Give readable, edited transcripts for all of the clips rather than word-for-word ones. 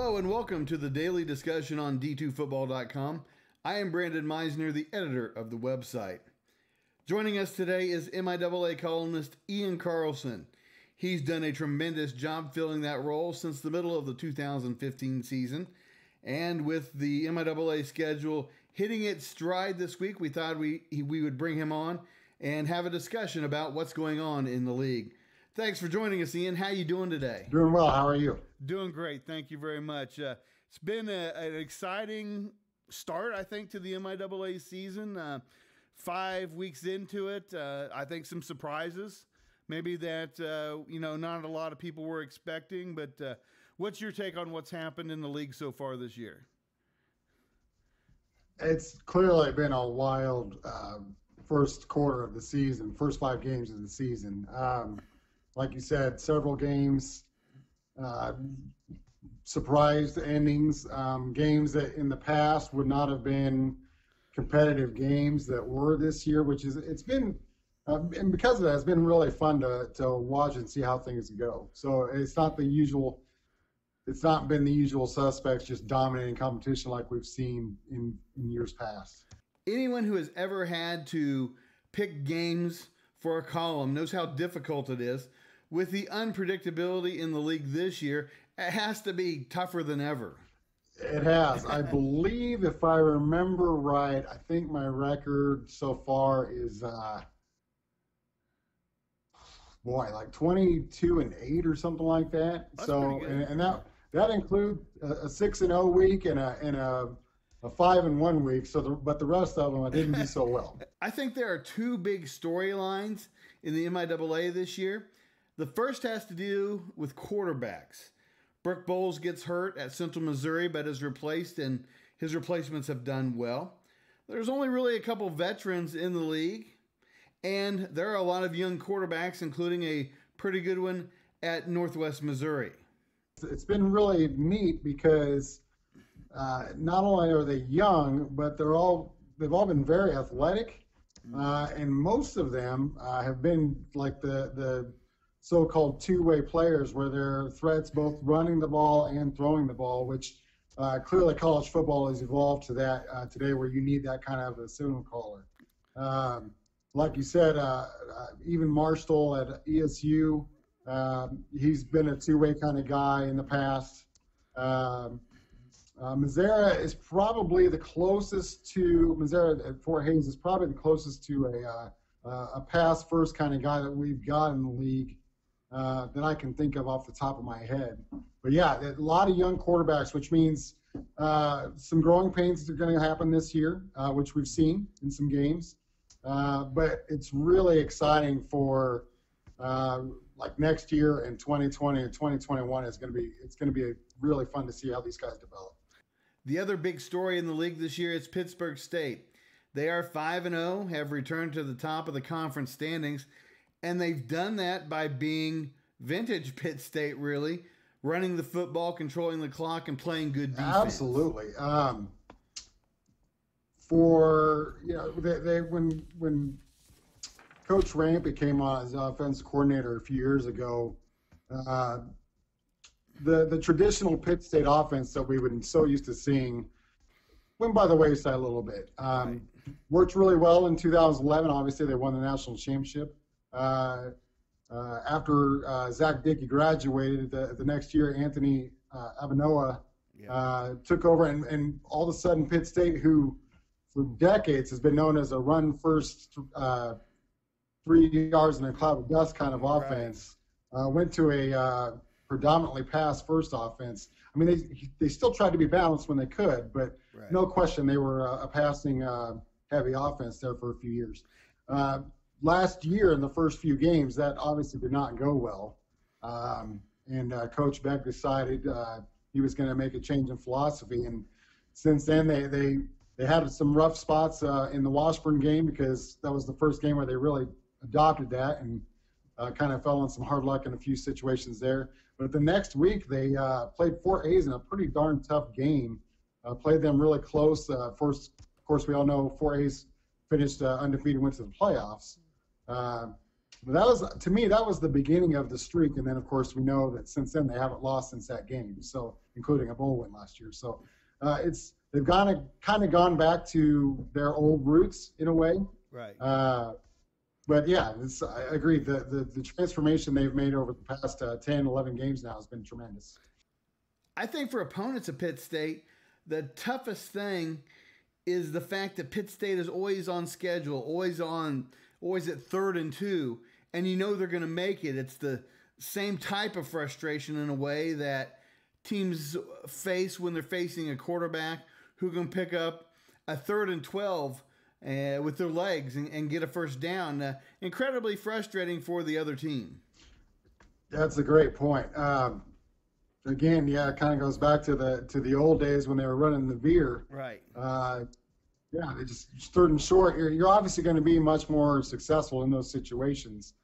Hello and welcome to the daily discussion on D2Football.com. I am Brandon Meisner, the editor of the website. Joining us today is MIAA columnist Ian Carlson. He's done a tremendous job filling that role since the middle of the 2015 season. And with the MIAA schedule hitting its stride this week, we thought we would bring him on and have a discussion about what's going on in the league. Thanks for joining us, Ian. How are you doing today? Doing well. How are you? Doing great. Thank you very much. It's been an exciting start, I think, to the MIAA season. 5 weeks into it, I think some surprises, maybe that, not a lot of people were expecting. But what's your take on what's happened in the league so far this year? It's clearly been a wild first quarter of the season, first 5 games of the season. Like you said, several games, surprise endings, games that in the past would not have been competitive games that were this year, it's been, and because of that, it's been really fun to watch and see how things go. So it's not been the usual suspects just dominating competition like we've seen in years past. Anyone who has ever had to pick games for a column knows how difficult it is. With the unpredictability in the league this year, it has to be tougher than ever. It has. I believe, if I remember right, I think my record so far is, like 22-8 or something like that. That's so, pretty good. and that includes a 6-0 week and a 5-1 week. But the rest of them I didn't do so well. I think there are 2 big storylines in the MIAA this year. The first has to do with quarterbacks. Brooke Bowles gets hurt at Central Missouri, but is replaced, and his replacements have done well. There's only really a couple veterans in the league, and there are a lot of young quarterbacks, including a pretty good one at Northwest Missouri. It's been really neat because not only are they young, but they've all been very athletic, and most of them have been like the so-called two-way players where they're threats both running the ball and throwing the ball, which clearly college football has evolved to that today where you need that kind of a signal caller. Like you said, even Marshall at ESU, he's been a two-way kind of guy in the past. Mazzara is probably the closest to, Mazzara at Fort Hays is probably the closest to a pass-first kind of guy that we've got in the league. That I can think of off the top of my head. But yeah, a lot of young quarterbacks, which means some growing pains are going to happen this year, which we've seen in some games. But it's really exciting for like next year and 2020 and 2021 it's going to be really fun to see how these guys develop. The other big story in the league this year is Pittsburgh State. They are 5-0, have returned to the top of the conference standings. And they've done that by being vintage Pitt State, really, running the football, controlling the clock, and playing good defense. Absolutely. When Coach Rampe came on as offensive coordinator a few years ago, the traditional Pitt State offense that we were so used to seeing went by the wayside a little bit. Right. Worked really well in 2011. Obviously, they won the national championship. After Zach Dickey graduated the next year, Anthony Avanoa took over, and all of a sudden Pitt State, who for decades has been known as a run-first, 3 yards in a cloud of dust kind of offense, went to a predominantly pass-first offense. I mean, they still tried to be balanced when they could, but no question they were a passing-heavy offense there for a few years. Last year, in the first few games, that obviously did not go well. And Coach Beck decided he was going to make a change in philosophy. And since then, they had some rough spots in the Washburn game because that was the first game where they really adopted that and kind of fell on some hard luck in a few situations there. But the next week, they played Fort Hays in a pretty darn tough game, played them really close. First, of course, we all know Fort Hays finished undefeated, went to the playoffs. But that was, to me, that was the beginning of the streak. And then, of course, we know that since then they haven't lost since that game, so including a bowl win last year. So they've kind of gone back to their old roots in a way. Right. But yeah, I agree. The transformation they've made over the past 10, 11 games now has been tremendous. I think for opponents of Pitt State, the toughest thing is the fact that Pitt State is always on schedule, always at 3rd and 2, and you know they're going to make it. It's the same type of frustration in a way that teams face when they're facing a quarterback who can pick up a 3rd and 12 with their legs and get a first down. Incredibly frustrating for the other team. That's a great point. Again, yeah, it kind of goes back to the old days when they were running the veer. Right. Yeah, they just 3rd and short. You're obviously going to be much more successful in those situations.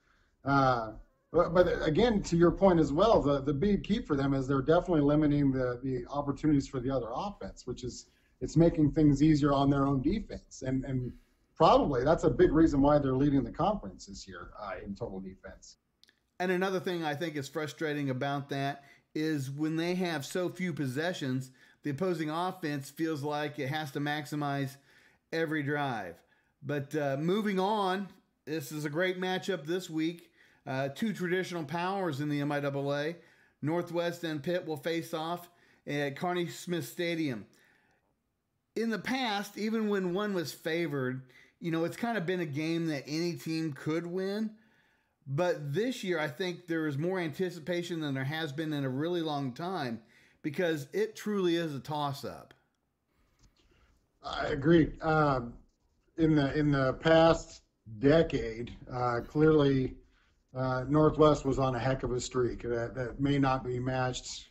But again, to your point as well, the big key for them is they're definitely limiting the opportunities for the other offense, which is it's making things easier on their own defense. And probably that's a big reason why they're leading the conference this year in total defense. And another thing I think is frustrating about that is when they have so few possessions, the opposing offense feels like it has to maximize every drive. But moving on, this is a great matchup this week. 2 traditional powers in the MIAA. Northwest and Pitt will face off at Carney Smith Stadium. In the past, even when one was favored, it's kind of been a game that any team could win. But this year, I think there is more anticipation than there has been in a really long time because it truly is a toss-up. I agree. In the past decade, clearly Northwest was on a heck of a streak that may not be matched.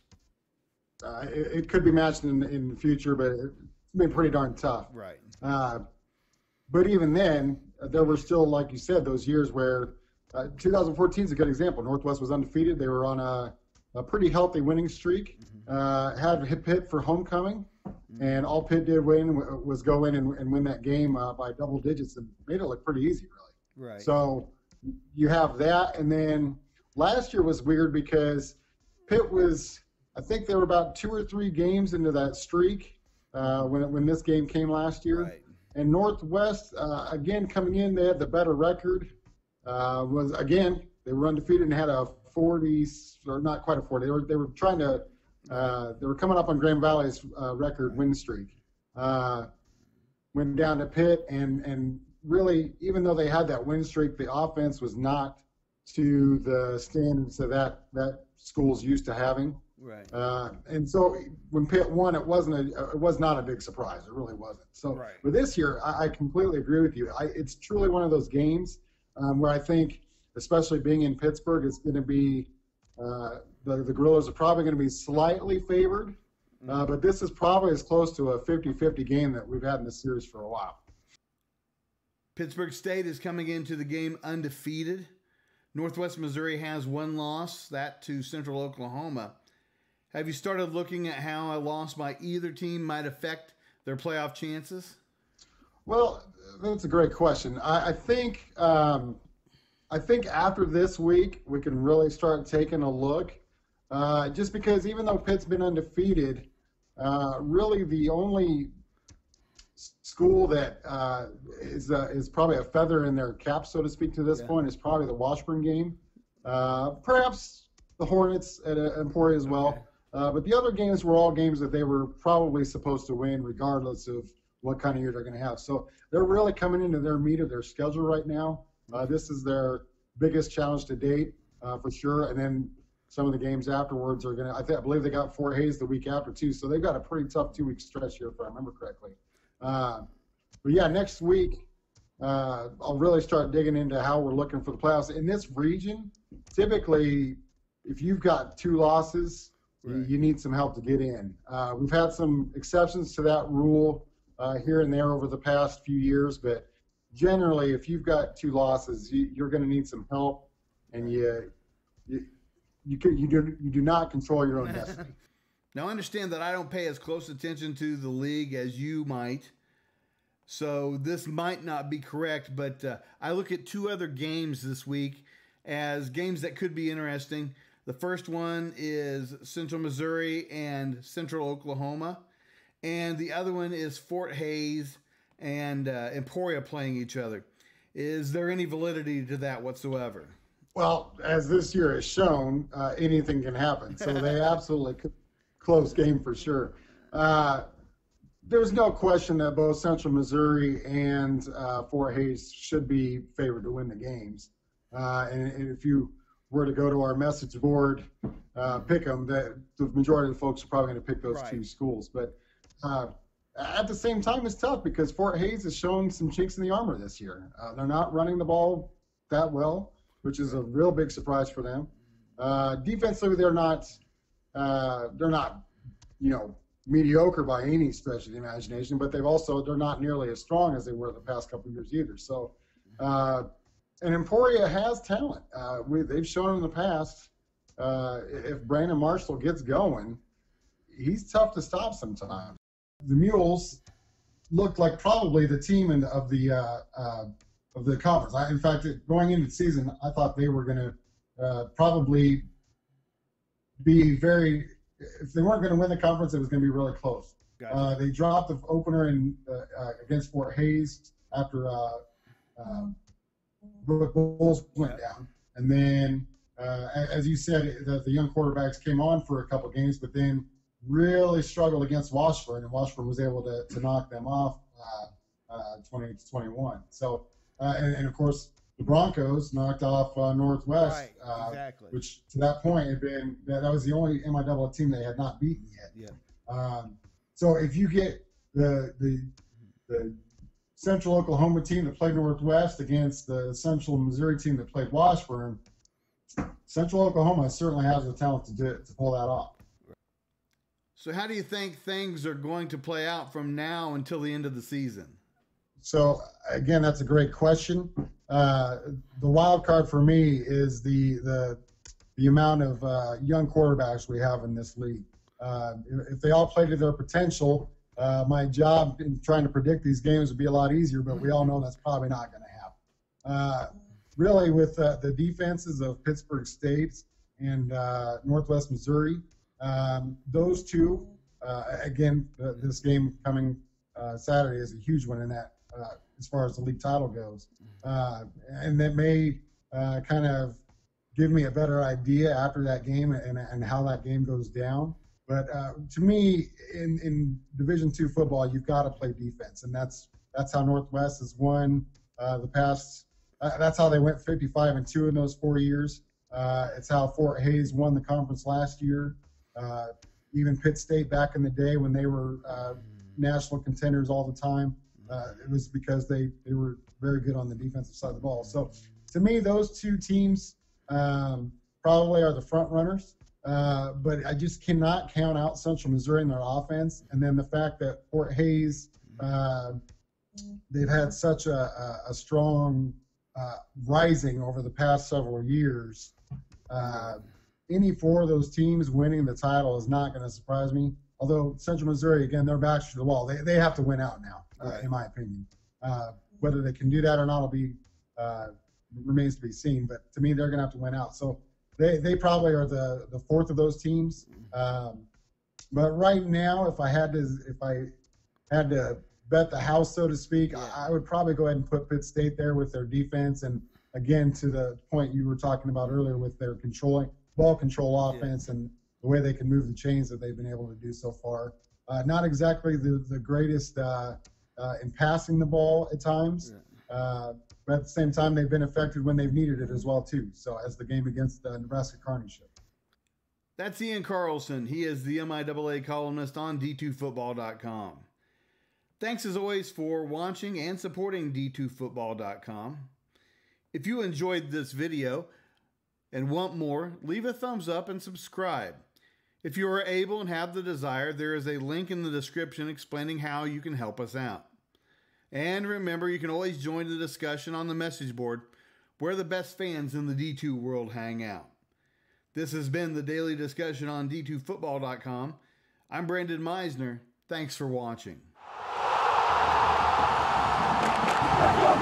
It could be matched in the future, but it's been pretty darn tough. Right. But even then, there were still, like you said, those years where 2014 is a good example. Northwest was undefeated. They were on a pretty healthy winning streak. Had Pitt for homecoming, and all Pitt did was go in and win that game by double digits and made it look pretty easy, really. Right. So you have that, and then last year was weird because Pitt was, I think they were about 2 or 3 games into that streak when this game came last year. Right. And Northwest, again, coming in, they had the better record. They were undefeated and had a 40, or not quite a 40. They were trying to, they were coming up on Grand Valley's record win streak. Went down to Pitt and really, even though they had that win streak, the offense was not to the standards that school's used to having. Right. And so when Pitt won, it was not a big surprise. It really wasn't. So, right. But this year, I completely agree with you. It's truly one of those games where I think, especially being in Pittsburgh, it's going to be the Gorillas are probably going to be slightly favored. But this is probably as close to a 50-50 game that we've had in this series for a while. Pittsburgh State is coming into the game undefeated. Northwest Missouri has 1 loss, that to Central Oklahoma. Have you started looking at how a loss by either team might affect their playoff chances? Well, that's a great question. I think after this week we can really start taking a look. Just because even though Pitt's been undefeated, really the only school that is probably a feather in their cap, so to speak, to this point is probably the Washburn game. Perhaps the Hornets at Emporia as well. Okay. But the other games were all games that they were probably supposed to win regardless of what kind of year they're going to have. So they're really coming into their meat of their schedule right now. This is their biggest challenge to date for sure. And then some of the games afterwards are going to – I believe they got Fort Hays the week after too. So they've got a pretty tough 2-week stretch here if I remember correctly. But yeah, next week I'll really start digging into how we're looking for the playoffs. In this region, typically if you've got 2 losses – right, you need some help to get in. We've had some exceptions to that rule here and there over the past few years, but generally, if you've got 2 losses, you're going to need some help, and you do not control your own destiny. Now, understand that I don't pay as close attention to the league as you might, So this might not be correct, but I look at two other games this week as games that could be interesting. The first one is Central Missouri and Central Oklahoma, and the other one is Fort Hays and Emporia playing each other. Is there any validity to that whatsoever? Well, as this year has shown, anything can happen. So they absolutely close game for sure. There's no question that both Central Missouri and Fort Hays should be favored to win the games. And if you were to go to our message board, pick them, the majority of the folks are probably going to pick those two schools. But at the same time, it's tough because Fort Hays is showing some chinks in the armor this year. They're not running the ball that well, which is a real big surprise for them. Defensively, they're not, mediocre by any stretch of the imagination, but they're not nearly as strong as they were the past couple of years either. So, and Emporia has talent. They've shown in the past, if Brandon Marshall gets going, he's tough to stop sometimes. The Mules looked like probably the team of the conference. In fact, going into the season, I thought they were going to probably be very. If they weren't going to win the conference, it was going to be really close. Gotcha. They dropped the opener against Fort Hays after Brooke Bulls went down, and then as you said, the young quarterbacks came on for a couple games, but then really struggled against Washburn, and Washburn was able to knock them off 20-21. So. And of course, the Broncos knocked off Northwest, exactly. Which to that point had been that was the only MIAA team they had not beaten yet. Yeah. So if you get the Central Oklahoma team that played Northwest against the Central Missouri team that played Washburn, Central Oklahoma certainly has the talent to pull that off. So how do you think things are going to play out from now until the end of the season? So again, that's a great question. The wild card for me is the amount of young quarterbacks we have in this league. If they all play to their potential, my job in trying to predict these games would be a lot easier. But we all know that's probably not going to happen. Really, with the defenses of Pittsburgh State and Northwest Missouri, those two. Again, this game coming Saturday is a huge one in that. As far as the league title goes, and that may kind of give me a better idea after that game and how that game goes down. But to me, in Division II football, you've got to play defense, and that's how Northwest has won the past. That's how they went 55-2 in those 4 years. It's how Fort Hays won the conference last year. Even Pitt State back in the day when they were national contenders all the time. It was because they were very good on the defensive side of the ball. So to me, those two teams probably are the front runners. But I just cannot count out Central Missouri in their offense. And then the fact that Fort Hays, they've had such a strong rising over the past several years. Any four of those teams winning the title is not going to surprise me. Although Central Missouri, again, they're back to the wall. They have to win out now. In my opinion, whether they can do that or not will be remains to be seen. But to me, they're going to have to win out. So they probably are the fourth of those teams. But right now, if I had to bet the house, so to speak, I would probably go ahead and put Pitt State there with their defense. And again, to the point you were talking about earlier with their ball control offense and the way they can move the chains that they've been able to do so far. Not exactly the greatest. In passing the ball at times, but at the same time, they've been effective when they've needed it as well, too. So as the game against Nebraska Carney showed. That's Ian Carlson. He is the MIAA columnist on D2Football.com. Thanks as always for watching and supporting D2Football.com. If you enjoyed this video and want more, leave a thumbs up and subscribe. If you are able and have the desire, there is a link in the description explaining how you can help us out. And remember, you can always join the discussion on the message board where the best fans in the D2 world hang out. This has been the daily discussion on D2Football.com. I'm Brandon Meisner. Thanks for watching.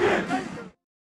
again.